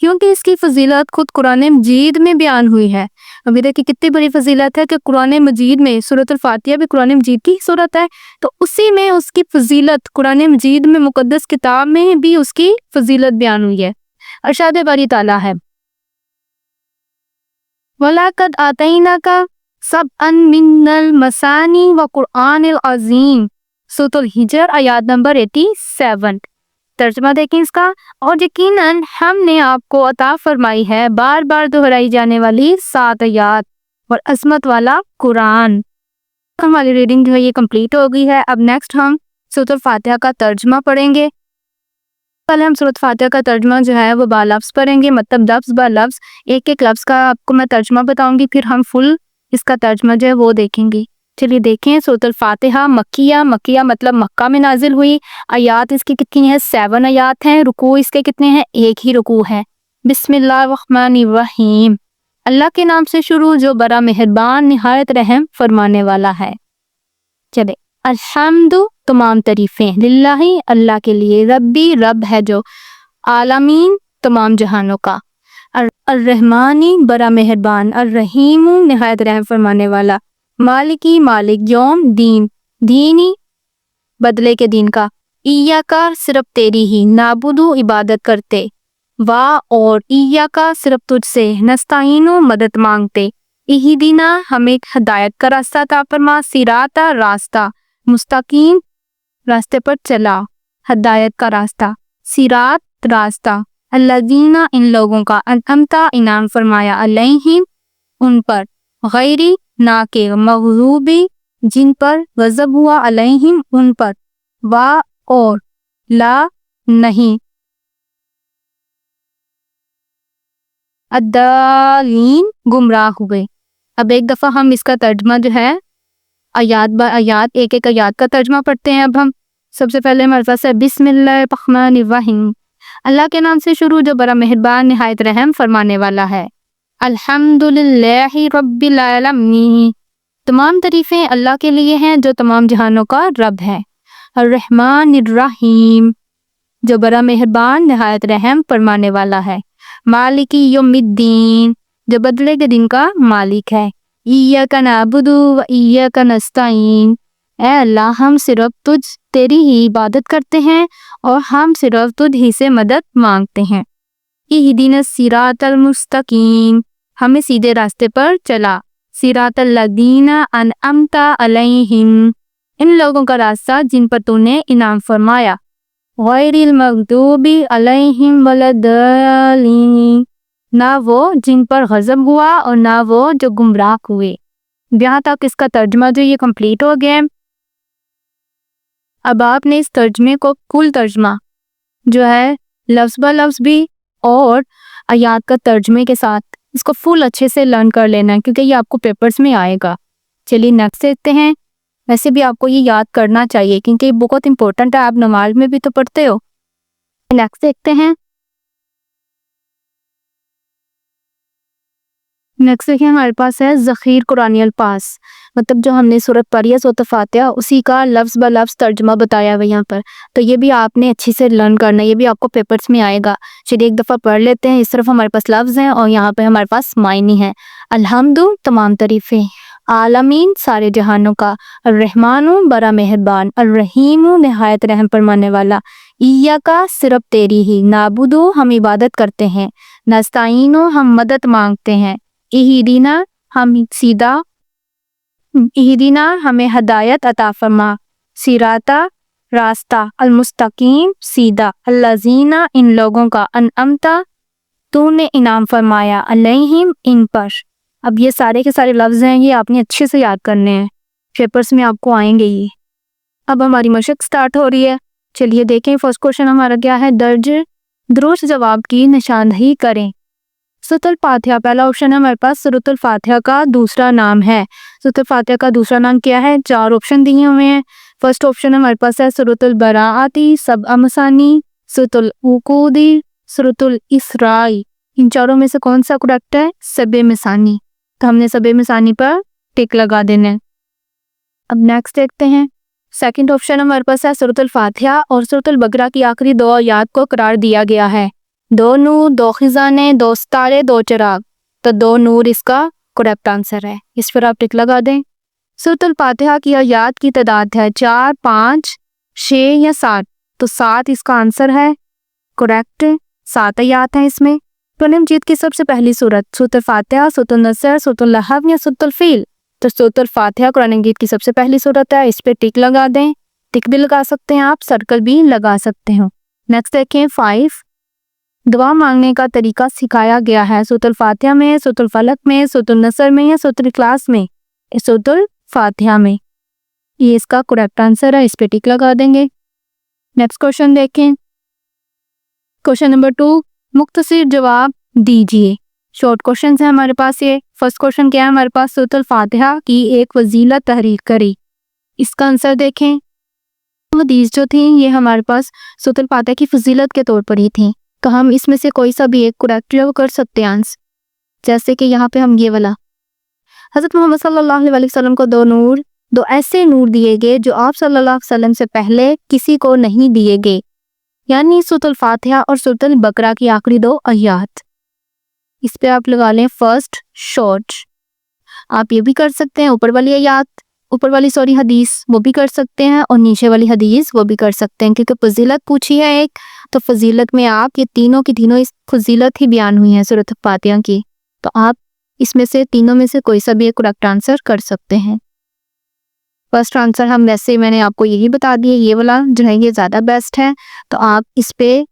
کیونکہ اس کی فضیلت خود قرآن مجید میں بیان ہوئی ہے۔ ابھی دیکھیں کتنی بڑی فضیلت ہے کہ قرآن مجید میں سورۃ الفاتحہ بھی قرآن مجید کی سورت ہے، تو اسی میں اس کی فضیلت قرآن مجید میں مقدس کتاب میں بھی اس کی فضیلت بیان ہوئی ہے۔ ارشاد باری تعالیٰ ہے وَلَقَدْ آتَيْنَاكَ سَبْعًا مِّنَ الْمَثَانِي وَقُرْآنِ الْعَظِيمِ سورۃ الحجر آیات نمبر 87۔ ترجمہ دیکھیں اس کا، اور یقیناً ہم نے آپ کو عطا فرمائی ہے بار بار دہرائی جانے والی 7 آیات اور عظمت والا قرآن۔ ہماری ریڈنگ جو ہے یہ کمپلیٹ ہو گئی ہے۔ اب نیکسٹ ہم سورۃ الفاتحہ کا ترجمہ پڑھیں گے۔ پہلے ہم سورۃ فاتحہ کا ترجمہ جو ہے وہ بالفظ پڑھیں گے، مطلب لفظ با لفظ ایک ایک لفظ کا آپ کو میں ترجمہ بتاؤں گی، پھر ہم فل اس کا ترجمہ جو ہے وہ دیکھیں گے۔ چلیے دیکھیں، سورۃ الفاتحہ مکیہ مطلب مکہ میں نازل ہوئی۔ آیات اس کی کتنی ہیں؟ 7 آیات ہیں۔ رکوع اس کے کتنے ہیں؟ ایک ہی رکوع ہے۔ بسم اللہ الرحمن الرحیم، اللہ کے نام سے شروع جو بڑا مہربان نہایت رحم فرمانے والا ہے۔ چلے، الحمد تمام تعریفیں، للہ اللہ کے لیے، ربی رب ہے جو، عالمین تمام جہانوں کا، الرحمانی بڑا مہربان، الرحیم نہایت رحم فرمانے والا، مالکی مالک، یوم دین دینی بدلے کے دین کا، ایاکا صرف تیری ہی، نعبدو عبادت کرتے، اور ایاکا صرف تجھ سے، نستعینو مدد مانگتے، اہدینا ہمیں ہدایت کا راستہ عطا فرما، صراطا راستہ، مستقیم راستے پر چلا، ہدایت کا راستہ، صراط راستہ، الذین ان لوگوں کا، انعمتا انعام فرمایا، علیہم ان پر، غیری نہ کہ، مغضوبی جن پر غضب ہوا، علیہم ان پر، اور لا نہیں، الضالین گمراہ ہوئے۔ اب ایک دفعہ ہم اس کا ترجمہ جو ہے آیات با آیات ایک ایک آیات کا ترجمہ پڑھتے ہیں۔ اب ہم سب سے پہلے ہمارے پاس ہے بسم اللہ الرحمن الرحیم، اللہ کے نام سے شروع جو بڑا مہربان نہایت رحم فرمانے والا ہے۔ الحمدللہ رب العالمین، تمام تعریفیں اللہ کے لیے ہیں جو تمام جہانوں کا رب ہے۔ الرحمن الرحیم، جو بڑا مہربان نہایت رحم فرمانے والا ہے۔ مالکی یوم الدین، جو بدلے کے دن کا مالک ہے۔ ایاک نعبد و ایاک نستعین، اے اللہ ہم صرف تیری ہی عبادت کرتے ہیں اور ہم صرف تجھ ہی سے مدد مانگتے ہیں۔ اہدنا الصراط المستقیم، ہمیں سیدھے راستے پر چلا، صراط الذین انعمت علیہم، ان لوگوں کا راستہ جن پر تو نے انعام فرمایا، غیر المغضوب علیہم ولا الضالین، نہ وہ جن پر غضب ہوا اور نہ وہ جو گمراہ ہوئے۔ یہاں تک اس کا ترجمہ جو یہ کمپلیٹ ہو گیا۔ اب آپ نے اس ترجمے کو کل ترجمہ جو ہے لفظ با لفظ بھی اور آیات کا ترجمے کے ساتھ اس کو فل اچھے سے لرن کر لینا ہے، کیونکہ یہ آپ کو پیپرز میں آئے گا۔ چلیے نیکسٹ دیکھتے ہیں۔ ویسے بھی آپ کو یہ یاد کرنا چاہیے کیونکہ یہ بہت امپورٹنٹ ہے، آپ نماز میں بھی تو پڑھتے ہو۔ نیکسٹ دیکھتے ہیں۔ نیکسٹ دیکھیں، ہمارے پاس ہے ذخیر قرآنی الفاظ، مطلب جو ہم نے سورت پڑھی ہے سورۃ فاتحہ اسی کا لفظ با لفظ ترجمہ بتایا ہوا یہاں پر، تو یہ بھی آپ نے اچھی سے لرن کرنا ہے، یہ بھی آپ کو پیپرز میں آئے گا۔ چلیے ایک دفعہ پڑھ لیتے ہیں۔ اس طرف ہمارے پاس لفظ ہیں اور یہاں پہ ہمارے پاس معنی ہے۔ الحمد تمام تعریفیں، عالمین سارے جہانوں کا، الرحمن بڑا مہربان، الرحیم نہایت رحم فرمانے والا، ایاکا صرف تیری ہی، نعبدو ہم عبادت کرتے ہیں، نستعینو ہم مدد مانگتے ہیں، اہدینا ہمیں ہدایت عطا فرما، صراطا راستہ، المستقیم سیدھا، الذین ان لوگوں کا، انعمتا تو نے انعام فرمایا، علیہم ان پر۔ اب یہ سارے کے سارے لفظ ہیں، یہ آپ نے اچھے سے یاد کرنے ہیں، پیپرز میں آپ کو آئیں گے یہ۔ اب ہماری مشق سٹارٹ ہو رہی ہے۔ چلیے دیکھیں فرسٹ کوشچن ہمارا کیا ہے، درست جواب کی نشاندہی کریں۔ سورۃ الفاتحہ پہلا آپشن ہے ہمارے پاس، سورۃ الفاتحہ کا دوسرا نام ہے۔ سورۃ الفاتحہ کا دوسرا نام کیا ہے؟ 4 آپشن دیے ہوئے ہیں۔ فرسٹ آپشن ہمارے پاس ہے سورۃ البراءۃ، سبع مثانی، سورۃ العقود، سورۃ الاسراء۔ ان چاروں میں سے کون سا کریکٹ ہے؟ سبع مثانی، تو ہم نے سبع مثانی پر ٹک لگا دینا ہے۔ اب نیکسٹ دیکھتے ہیں۔ سیکنڈ آپشن ہمارے پاس ہے سورۃ الفاتحہ اور سورۃ البقرہ کی آخری 2 آیات کو قرار دیا گیا ہے۔ دو نور، دو خزانے، دو ستارے، دو چراغ. تو دو نور اس کا کریکٹ آنسر ہے. اس پر آپ ٹک لگا دیں. سورۃ الفاتحہ کی آیات کی تعداد ہے 4، 5، 6 یا 7. تو 7 اس کا آنسر ہے. کریکٹ 7 آیات ہیں اس میں. قرآن مجید کی سب سے پہلی سورت سورۃ الفاتحہ، سورۃ النصر، سورۃ اللہب یا سورۃ الفیل. تو سورۃ الفاتحہ قرآن مجید کی سب سے پہلی سورت ہے. اس پہ ٹک لگا دیں. ٹک بھی لگا سکتے ہیں آپ، سرکل بھی لگا سکتے ہیں. نیکسٹ دیکھیں 5. دعا مانگنے کا طریقہ سکھایا گیا ہے سورۃ الفاتحہ میں، سورۃ الفلق میں، سورۃ النصر میں یا سورۃ الاخلاص میں. سورۃ الفاتحہ میں. یہ اس کا کریکٹ آنسر ہے. اس پہ ٹک لگا دیں گے. نیکسٹ کوشچن دیکھیں. کوشچن نمبر 2، مختصر جواب دیجئے. شارٹ کوشچنز ہیں ہمارے پاس. یہ فرسٹ کوشچن کیا ہے ہمارے پاس؟ سورۃ الفاتحہ کی ایک فضیلت تحریر کریں. اس کا آنسر دیکھیں. حدیث جو تھیں یہ ہمارے پاس سورۃ الفاتحہ کی فضیلت کے طور پر ہی تھیں. تو ہم اس میں سے کوئی سا بھی ایک کریکٹ کر سکتے ہیں آنسر. جیسے کہ یہاں پہ ہم یہ والا، حضرت محمد صلی اللہ علیہ وسلم کو دو ایسے نور دیے گئے جو آپ صلی اللہ علیہ وسلم سے پہلے کسی کو نہیں دیے گئے، یعنی سورۃ الفاتحہ اور سورۃ البقرہ کی آخری 2 آیات. اس پہ آپ لگا لیں فرسٹ شارٹ. آپ یہ بھی کر سکتے ہیں، اوپر والی حدیث وہ بھی کر سکتے ہیں، اور نیچے والی حدیث وہ بھی کر سکتے ہیں، کیونکہ فضیلت پوچھی ہے ایک. تو فضیلت میں آپ یہ تینوں کی تینوں اس فضیلت ہی بیان ہوئی ہیں سورۃ الفاتحہ کی. تو آپ اس میں سے تینوں میں سے کوئی سا بھی ایک کریکٹ آنسر کر سکتے ہیں. فرسٹ آنسر ہم ویسے میں نے آپ کو یہی بتا دیا، یہ والا جو ہے یہ زیادہ بیسٹ ہے. تو آپ اس پہ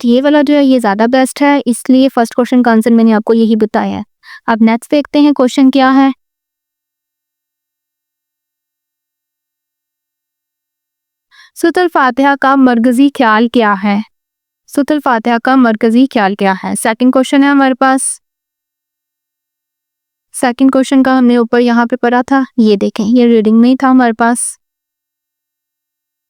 یہ والا جو ہے یہ زیادہ بیسٹ ہے، اس لیے فرسٹ کوشچن کا آنسر میں نے آپ کو یہی بتایا ہے. اب نیکسٹ دیکھتے ہیں کوشچن کیا ہے. سورۃ الفاتحہ کا مرکزی خیال کیا ہے؟ سورۃ الفاتحہ کا مرکزی خیال کیا ہے؟ سیکنڈ کوشچن ہے ہمارے پاس. سیکنڈ کوشچن کا ہم نے اوپر یہاں پہ پڑھا تھا، یہ دیکھیں یہ ریڈنگ میں ہی تھا ہمارے پاس.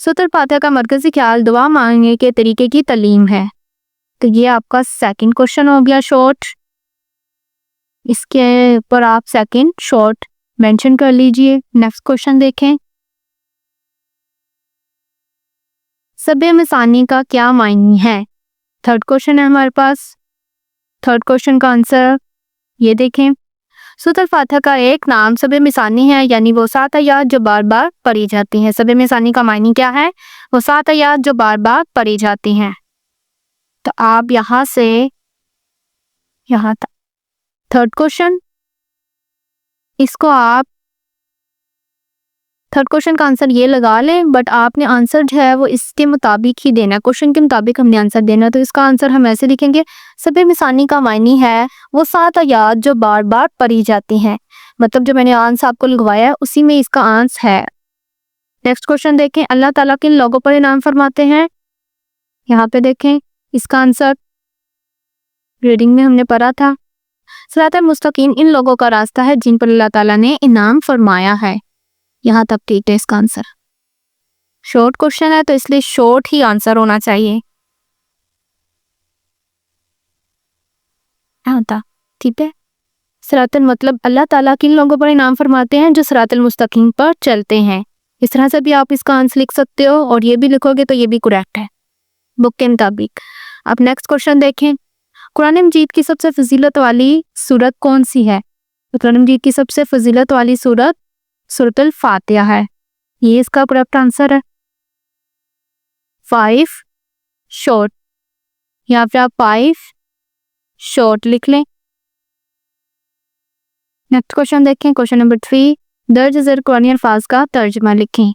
سورۃ الفاتحہ کا مرکزی خیال دعا مانگنے کے طریقے کی تعلیم ہے. تو یہ آپ کا سیکنڈ کوشچن ہو گیا شارٹ. اس کے اوپر آپ سیکنڈ شارٹ مینشن کر لیجئے. نیکسٹ کوشچن دیکھیں. سبع مثانی کا کیا معنی ہے؟ تھرڈ کوشچن ہے ہمارے پاس. تھرڈ کوشچن کا آنسر یہ دیکھیں. سورۃ الفاتحہ کا ایک نام سبع مثانی ہے، یعنی وہ 7 آیات جو بار بار پڑھی جاتی ہیں. سبع مثانی کا معنی کیا ہے؟ وہ 7 آیات جو بار بار پڑھی جاتی ہیں. تو آپ یہاں سے یہاں تک تھرڈ کوشچن، اس کو آپ تھرڈ کوشچن کا آنسر یہ لگا لیں، بٹ آپ نے آنسر جو ہے وہ اس کے مطابق ہی دینا ہے، کوشچن کے مطابق ہم نے آنسر دینا. تو اس کا آنسر ہم ایسے لکھیں گے، سبع مثانی کا معنی ہے وہ 7 آیات جو بار بار پڑھی جاتی ہیں. مطلب جو میں نے آنسر آپ کو لگوایا ہے اسی میں اس کا آنسر ہے. نیکسٹ کوشچن دیکھیں. اللہ تعالیٰ کن لوگوں پر انعام فرماتے ہیں؟ یہاں پہ دیکھیں اس کا آنسر ریڈنگ میں ہم نے پڑھا تھا. صراط المستقیم ان لوگوں کا راستہ ہے جن پر اللہ تعالیٰ نے انعام فرمایا ہے. یہاں تک ٹھیک ہے اس کا آنسر. شارٹ کوشچن ہے تو اس لیے شارٹ ہی آنسر ہونا چاہیے. ٹھیک ہے. صراط مطلب اللہ تعالیٰ کن لوگوں پر انعام فرماتے ہیں؟ جو صراط المستقیم پر چلتے ہیں. اس طرح سے بھی آپ اس کا آنسر لکھ سکتے ہو، اور یہ بھی لکھو گے تو یہ بھی کریکٹ ہے بک کے مطابق. اب نیکسٹ کوشچن دیکھیں. قرآن مجید کی سب سے فضیلت والی سورت کون سی ہے؟ قرآن مجید کی سب سے فضیلت والی سورت سورۃ الفاتحہ ہے. یہ اس کا کریکٹ آنسر ہے. 5 شارٹ، یہاں پہ آپ 5 شارٹ لکھ لیں. نیکسٹ کوشچن دیکھیں. کوشچن نمبر 3، درج ذیل قرآنی الفاظ کا ترجمہ لکھیں.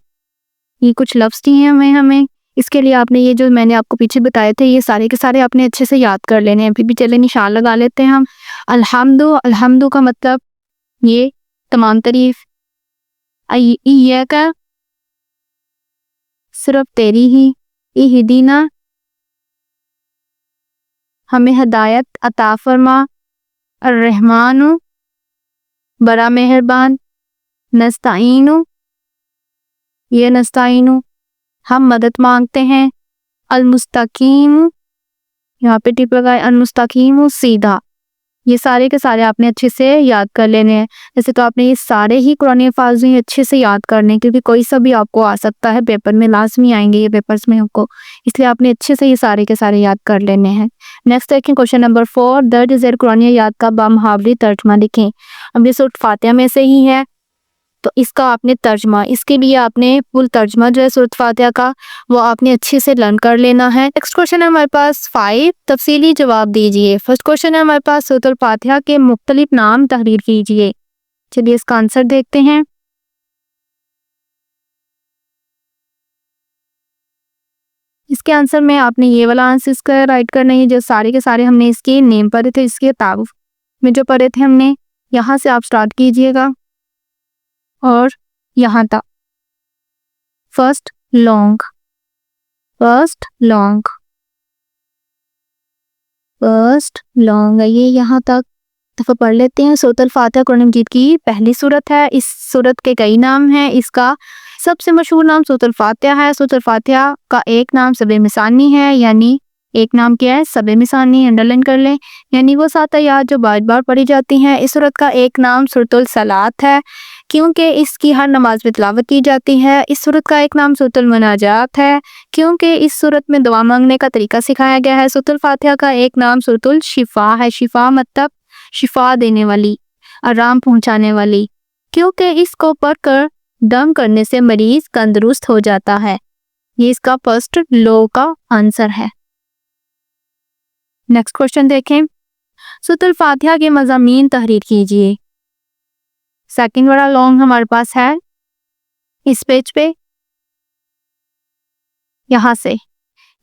یہ کچھ لفظ ہی ہیں ہمیں اس کے لیے آپ نے یہ جو میں نے آپ کو پیچھے بتائے تھے یہ سارے کے سارے آپ نے اچھے سے یاد کر لینے ہیں. پھر بھی چلے نشان لگا لیتے ہیں ہم. الحمد کا مطلب یہ تمام تعریف. ایاک صرف تیری ہی. اہدینا ہمیں ہدایت عطا فرما. الرحمن بڑا مہربان. نستعین یہ نستعین ہم مدد مانگتے ہیں. المستقیم یہاں پہ ٹک لگائے، المستقیم سیدھا. یہ سارے کے سارے آپ نے اچھے سے یاد کر لینے ہیں. جیسے تو آپ نے یہ سارے ہی قرآن الفاظ ہیں اچھے سے یاد کرنے، کیونکہ کوئی سا بھی آپ کو آ سکتا ہے، پیپر میں لازمی آئیں گے یہ پیپرز میں آپ کو، اس لیے آپ نے اچھے سے یہ سارے کے سارے یاد کر لینے ہیں. نیکسٹ دیکھیں کوشچن نمبر 4، درج ذیل قرآن یاد کا بامحاوری ترجمہ لکھیں. اب یہ سورۃ فاتحہ میں سے ہی ہے تو اس کا آپ نے ترجمہ، اس کے لیے آپ نے فل ترجمہ جو ہے سورۃ فاتحہ کا وہ آپ نے اچھے سے لرن کر لینا ہے. نیکسٹ کوشچن ہے ہمارے پاس 5، تفصیلی جواب دیجئے. فرسٹ کوشچن ہے ہمارے پاس سورۃ الفاتحہ کے مختلف نام تحریر کیجئے. چلیے اس کا آنسر دیکھتے ہیں. اس کے آنسر میں آپ نے یہ والا آنسر اس کا رائٹ کرنا ہے، جو سارے کے سارے ہم نے اس کے نیم پڑھے تھے، اس کے تعارف میں جو پڑھے تھے ہم نے، یہاں سے آپ سٹارٹ کیجئے گا اور یہاں تک. First long, first long, first long, یہ یہاں تک دفعہ پڑھ لیتے ہیں. سورۃ الفاتحہ قرآن مجید کی پہلی سورت ہے. اس سورت کے کئی نام ہیں. اس کا سب سے مشہور نام سورۃ الفاتحہ ہے. سورۃ الفاتحہ کا ایک نام سبع مثانی ہے، یعنی ایک نام کیا ہے؟ سبع مثانی. انڈرلائن کر لیں، یعنی وہ 7 آیات جو بار بار پڑھی جاتی ہیں. اس سورت کا ایک نام سورۃ الصلاۃ ہے، کیونکہ اس کی ہر نماز میں تلاوت کی جاتی ہے. اس سورت کا ایک نام سورۃ المناجات ہے، کیونکہ اس سورت میں دعا مانگنے کا طریقہ سکھایا گیا ہے. سورۃ الفاتحہ کا ایک نام سورۃ الشفا ہے. شفا مطلب شفا دینے والی، آرام پہنچانے والی، کیونکہ اس کو پڑھ کر دم کرنے سے مریض تندرست ہو جاتا ہے. یہ اس کا فرسٹ لو کا آنسر ہے. نیکسٹ کوشچن دیکھیں. سورۃ الفاتحہ کے مضامین تحریر کیجئے. سیکنڈ والا لانگ ہمارے پاس ہے اس پیج پہ، یہاں سے.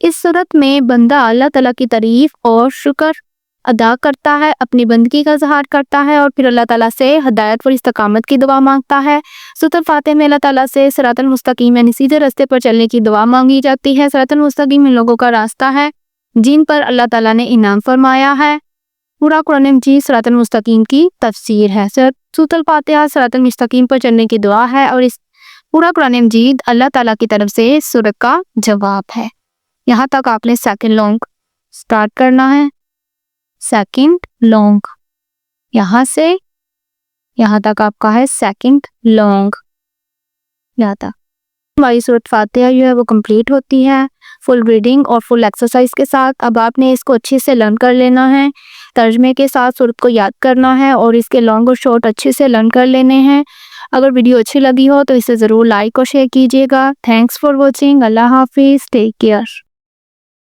اس صورت میں بندہ اللہ تعالیٰ کی تعریف اور شکر ادا کرتا ہے، اپنی بندگی کا اظہار کرتا ہے اور پھر اللہ تعالیٰ سے ہدایت اور استقامت کی دعا مانگتا ہے. سورۃ الفاتحہ میں اللہ تعالیٰ سے صراط المستقیم یعنی سیدھے راستے پر چلنے کی دعا مانگی جاتی ہے. صراط المستقیم ان لوگوں کا راستہ ہے جن پر اللہ تعالیٰ نے انعام فرمایا ہے. پورا قرآن مجید صراط المستقیم کی تفسیر ہے. سورۃ الفاتحہ صراط المستقیم پر چلنے کی دعا ہے، اور اس پورا قرآن مجید اللہ تعالیٰ کی طرف سے سورت کا جواب ہے. یہاں تک آپ نے سیکنڈ لانگ سٹارٹ کرنا ہے. سیکنڈ لانگ، یہاں سے یہاں تک آپ کا ہے سیکنڈ لانگ. یہاں تک ہماری سورۃ فاتحہ جو ہے وہ کمپلیٹ ہوتی ہے فل ریڈنگ اور فل ایکسرسائز کے ساتھ. اب آپ نے اس کو اچھے سے لرن کر لینا ہے، ترجمے کے ساتھ سورت کو یاد کرنا ہے اور اس کے لانگ اور شارٹ اچھے سے لرن کر لینے ہیں. اگر ویڈیو اچھی لگی ہو تو اسے ضرور لائک اور شیئر کیجیے گا. Thanks for watching. اللہ حافظ. Take care.